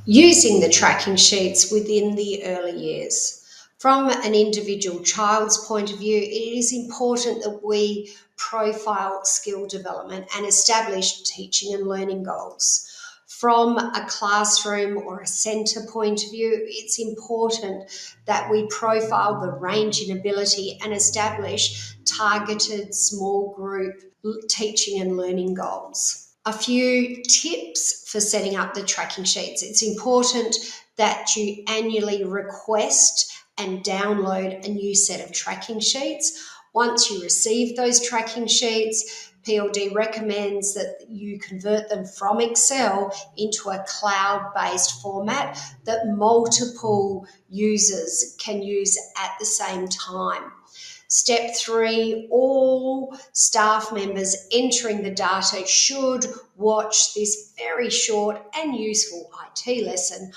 Using the tracking sheets within the early years. From an individual child's point of view, it is important that we profile skill development and establish teaching and learning goals. From a classroom or a centre point of view, it's important that we profile the range in ability and establish targeted small group teaching and learning goals. A few tips for setting up the tracking sheets. It's important that you annually request and download a new set of tracking sheets. Once you receive those tracking sheets, PLD recommends that you convert them from Excel into a cloud-based format that multiple users can use at the same time. Step 3, all staff members entering the data should watch this very short and useful IT lesson,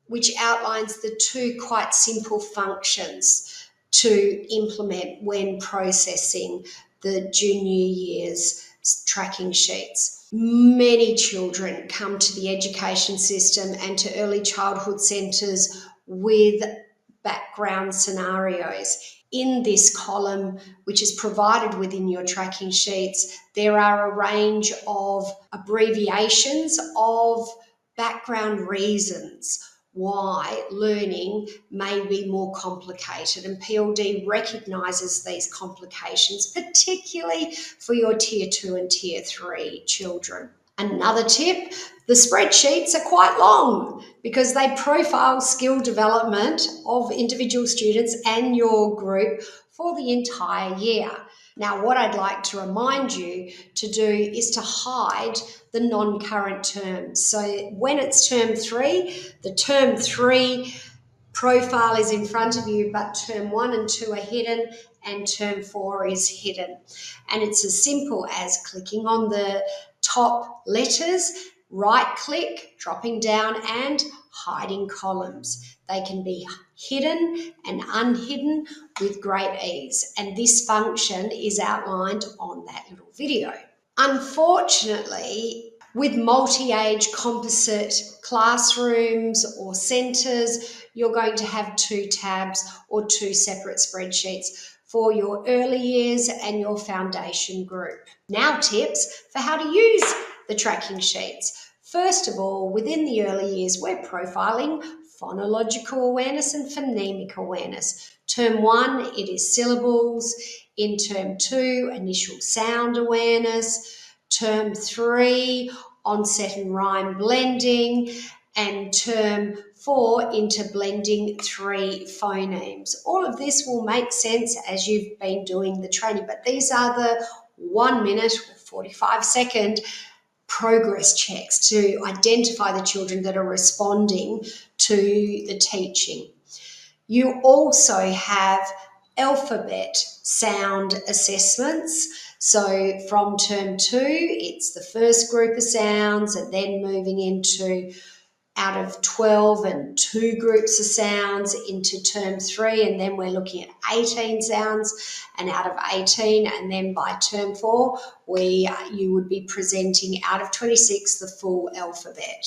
which outlines the 2 quite simple functions to implement when processing the junior year's tracking sheets. Many children come to the education system and to early childhood centres with background scenarios. In this column, which is provided within your tracking sheets, there are a range of abbreviations of background reasons why learning may be more complicated, and PLD recognises these complications, particularly for your Tier 2 and Tier 3 children. Another tip, the spreadsheets are quite long because they profile skill development of individual students and your group for the entire year. Now, what I'd like to remind you to do is to hide the non-current terms. So when it's term 3, the term 3 profile is in front of you, but term 1 and 2 are hidden and term 4 is hidden. And it's as simple as clicking on the top letters, right click, dropping down and hiding columns. They can be hidden and unhidden with great ease. And this function is outlined on that little video. Unfortunately, with multi-age composite classrooms or centres, you're going to have 2 tabs or 2 separate spreadsheets for your early years and your foundation group. Now, tips for how to use the tracking sheets. First of all, within the early years, we're profiling phonological awareness and phonemic awareness. Term 1, it is syllables. In term 2, initial sound awareness. Term 3, onset and rhyme blending. And term 4, interblending 3 phonemes. All of this will make sense as you've been doing the training, but these are the 1 minute or 45-second progress checks to identify the children that are responding to the teaching. You also have alphabet sound assessments. So from term 2, it's the first group of sounds, and then moving into out of 12 and 2 groups of sounds into term 3, and then we're looking at 18 sounds, and out of 18, and then by term 4 you would be presenting out of 26 the full alphabet.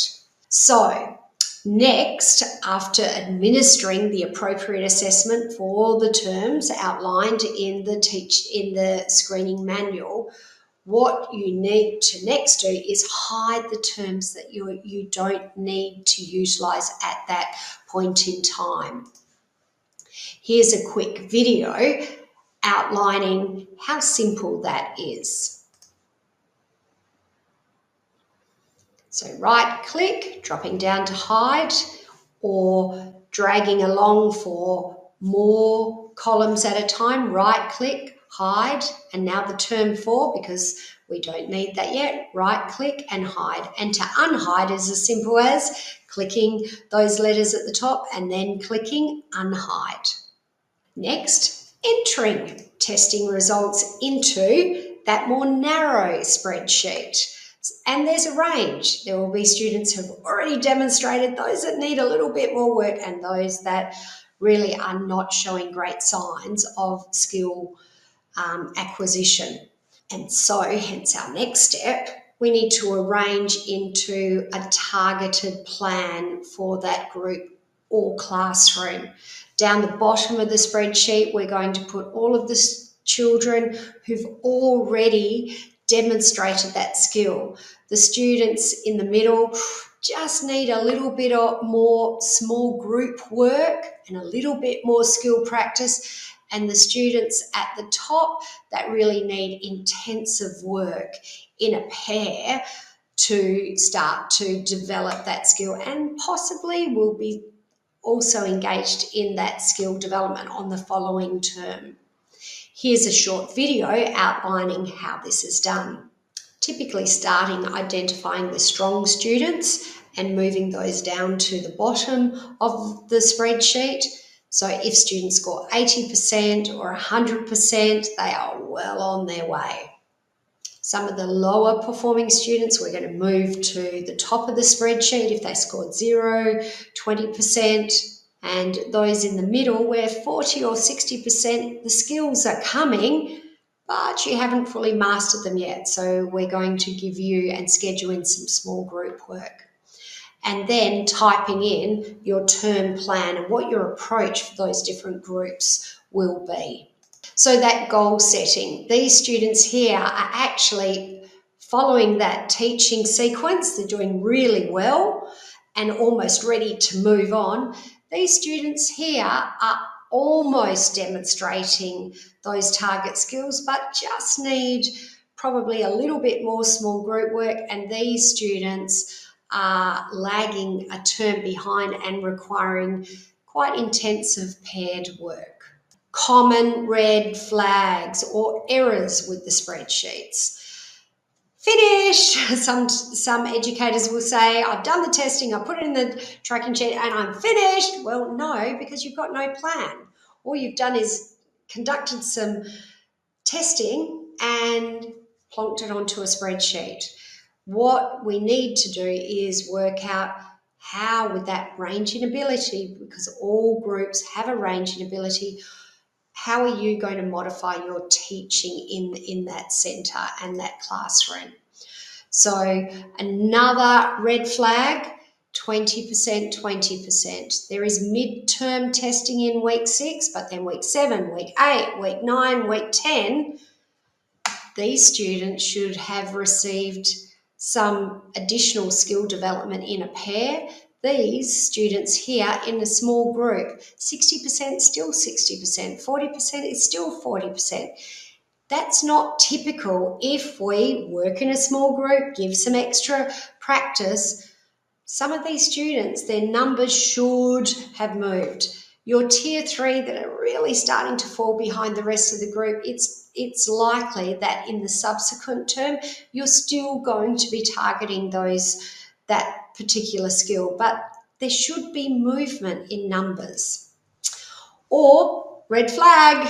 So next, after administering the appropriate assessment for the terms outlined in the screening manual, what you need to next do is hide the terms that you don't need to utilise at that point in time. Here's a quick video outlining how simple that is. So right click, dropping down to hide, or dragging along for more columns at a time, right click, hide, and now the term 4, because we don't need that yet, right click and hide. And to unhide is as simple as clicking those letters at the top and then clicking unhide. Next, entering testing results into that more narrow spreadsheet. And there's a range. There will be students who have already demonstrated, those that need a little bit more work, and those that really are not showing great signs of skill acquisition. And so, hence our next step, we need to arrange into a targeted plan for that group or classroom. Down the bottom of the spreadsheet, we're going to put all of the children who've already demonstrated that skill. The students in the middle just need a little bit more small group work and a little bit more skill practice. And the students at the top that really need intensive work in a pair to start to develop that skill, and possibly will be also engaged in that skill development on the following term. Here's a short video outlining how this is done. Typically starting identifying the strong students and moving those down to the bottom of the spreadsheet. So if students score 80% or 100%, they are well on their way. Some of the lower performing students, we're going to move to the top of the spreadsheet if they scored 0, 20%, and those in the middle where 40 or 60%, the skills are coming, but you haven't fully mastered them yet. So we're going to give you and schedule in some small group work. And then typing in your term plan and what your approach for those different groups will be. So that goal setting, these students here are actually following that teaching sequence. They're doing really well and almost ready to move on. These students here are almost demonstrating those target skills, but just need probably a little bit more small group work, and these students are lagging a term behind and requiring quite intensive paired work. Common red flags or errors with the spreadsheets. Finished. Some educators will say, I've done the testing, I put it in the tracking sheet and I'm finished. Well, no, because you've got no plan. All you've done is conducted some testing and plonked it onto a spreadsheet. What we need to do is work out how with that range in ability, because all groups have a range in ability, how are you going to modify your teaching in that centre and that classroom? So another red flag, 20%, 20%. There is midterm testing in week 6, but then week 7, week 8, week 9, week 10, these students should have received some additional skill development in a pair. These students here in a small group, 60% still 60%, 40% is still 40%. That's not typical. If we work in a small group, give some extra practice, some of these students, their numbers should have moved. Your tier 3 that are really starting to fall behind the rest of the group, it's likely that in the subsequent term, you're still going to be targeting that particular skill, but there should be movement in numbers. Or, red flag,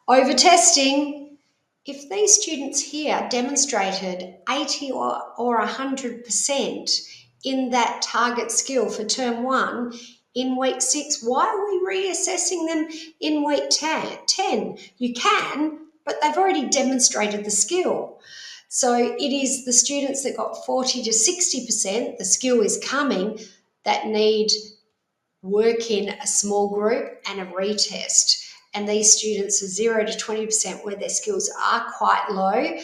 over testing. If these students here demonstrated 80 or 100% in that target skill for term 1 in week 6, why are we reassessing them in week 10? You can, but they've already demonstrated the skill. So it is the students that got 40 to 60%, the skill is coming, that need work in a small group and a retest. And these students are 0 to 20% where their skills are quite low,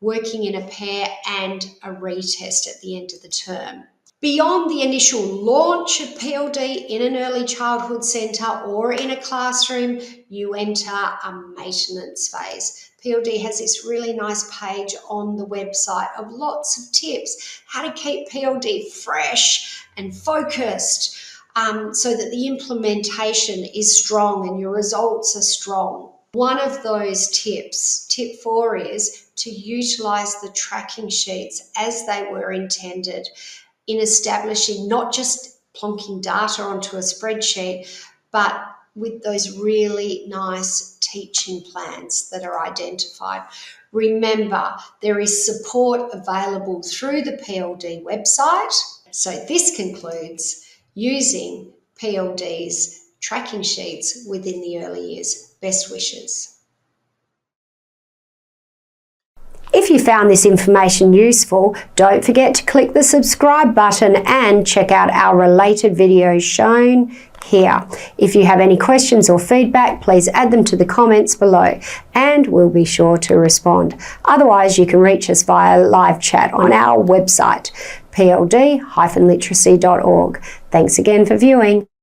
working in a pair and a retest at the end of the term. Beyond the initial launch of PLD in an early childhood centre or in a classroom, you enter a maintenance phase. PLD has this really nice page on the website of lots of tips, how to keep PLD fresh and focused, so that the implementation is strong and your results are strong. One of those tips, tip 4, is to utilise the tracking sheets as they were intended in establishing not just plonking data onto a spreadsheet, but with those really nice teaching plans that are identified. Remember, there is support available through the PLD website. So this concludes using PLD's tracking sheets within the early years. Best wishes. If If you found this information useful, don't forget to click the subscribe button and check out our related videos shown here. If you have any questions or feedback, please add them to the comments below and we'll be sure to respond. Otherwise, you can reach us via live chat on our website, pld-literacy.org. Thanks again for viewing.